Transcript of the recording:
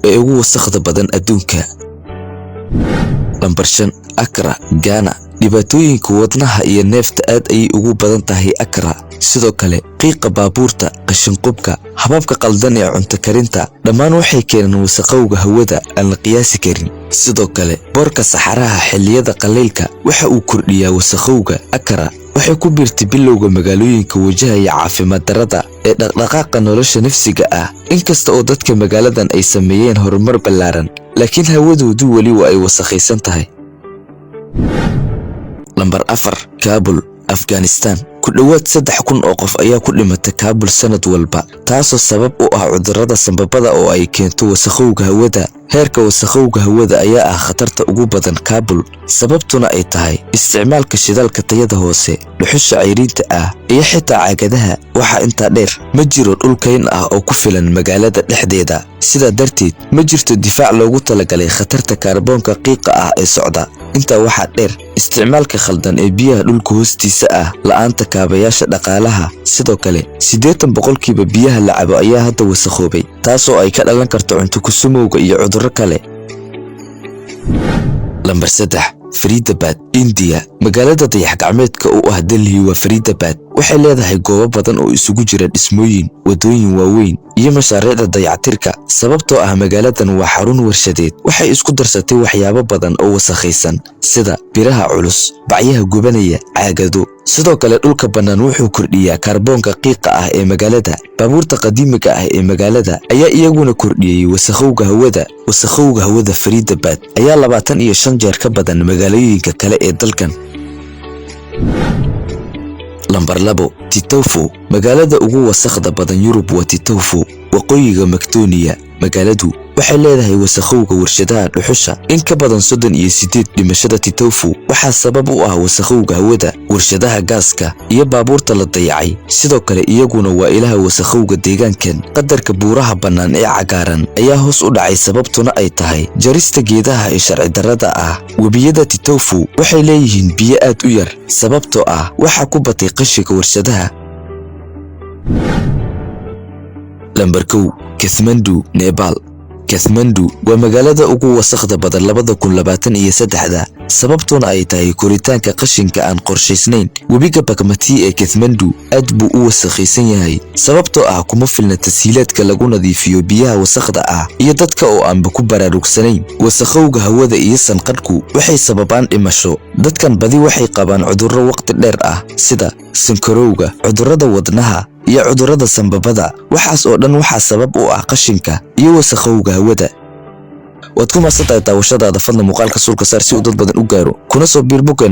ee ugu wasakhda badan adduunka. Lambar 5 Accra, Ghana. dhibaatooyinka wadnaha iyo neefta aad ayay ugu badan tahay Accra. sidoo kale qiiqa baabuurta, qashin qubka, hababka qaldan ee cunto karinta dhammaan waxay keenaan wasakhowga hawada aan la qiyaasi karin. sidoo kale boorka saxaraha xilliyada qaleylka waxa uu kordhiyaa wasakhowga. Accra waxay ku biirtay bilowga magaalooyinka wajahaya caafimaad darrada ee dhaqdhaqaaqa nolosha nafsiga ah. inkasta oo dadka magaaladan ay sameeyeen horumar ballaaran, laakiin hawadoodu weli waa ay wasakhaysan tahay. Lambar 4 Kabul, Afghanistan. ku dhawaad 3,000 oo qof ayaa ku dhimatay Kabul sanad walba, taasoo sabab u ah cudurrada sanbabada oo ay keento wasakhowga hawada. heerka wasakhowga hawada ayaa ah khatarta ugu badan Kabul, sababtuna ay tahay isticmaalka shidaalka tayada hoose, dhuxusha cayriinta ah, iyo xitaa caagadaha. waxaa intaa dheer, ma jiro dhul kayn ah oo ku filan magaalada dhexdeeda, sidaa darteed ma jirto difaac loogu talagalay khatarta kaarboonka qiiqa ah ee socda. intaa waxaa dheer, isticmaalka khaldan ee biyaha dhulka hoostiisa ah, la'aanta kaabayaasha dhaqaalaha. sidoo kale 80% biyaha la cabo ayaa hadda wasakhoobay, taasoo ay ka dhalan karto cunto kusumowga iyo cudurro kale. Lambar 3 Faridabad, India. magaalada dayax-gacmeedka u ah Delhi waa Faridabad. waxay leedahay goobo badan oo isugu jira dhismooyin, wadooyin waaweyn, iyo mashaariicda dayactirka. sababtoo ah magaaladan waa xarun warshadeed, waxay isku darsatay waxyaabo badan oo wasakhaysan sida biraha culus, bacyaha gubanaya, caagado. sidoo kale dhulka bannaan wuxuu kordhiyaa kaarboonka qiiqa ah ee magaalada. baabuurta qadiimiga ah ee magaalada ayaa iyaguna kordhiyay wasakhowga hawada. wasakhowga hawada Faridabad ayaa 25 jeer ka badan magaalooyinka kale ee dalkan. Lambar 2 Titoufu. magaalada ugu wasakhda badan Yurub waa Titoufu, waqooyiga Macedonia. magaaladu waxay leedahay wasakhowga warshadaha dhuxusha. in ka badan 38 dhimashada Titoufu waxaa sabab u ah wasakhowga hawada, warshadaha gaaska, iyo baabuurta la dayacay. sidoo kale iyaguna waa ilaha wasakhowga deegaankan. qadarka buuraha bannaan ee cagaaran ayaa hoos u dhacay, sababtuna ay tahay jarista geedaha ee sharci darrada ah. webiyada Titoufu waxay leeyihiin biyo aad u yar, sababtoo ah waxaa ku batay qashinka warshadaha. Lambar 1 Kathmandu, Nepal. Kathmandu waa magaalada ugu wasakhda badan 2023, sababtuna ay tahay koritaanka qashinka aan qorshaysnayn. webiga Bagmati ee Kathmandu aad buu u wasakhaysan yahay, sababtoo ah kuma filna tashiilaadka lagu nadiifiyo biyaha wasakhda ah, iyo dadka oo aanba ku baraarugsanayn. wasakhowga hawada iyo sanqadhku waxay sababaan dhimasho. dadkan badi waxay qabaan cudurro waqti dheer ah sida sankarowga, cudurrada wadnaha, iyo cudurrada sanbabada. waxaas oo dhan waxaa sabab u ah qashinka iyo wasakhowga hawada. waad ku mahadsantahay daawashadaada. fadlan muuqaalka sulka saar si uu dad badan u gaaro, kuna soo biir boggan.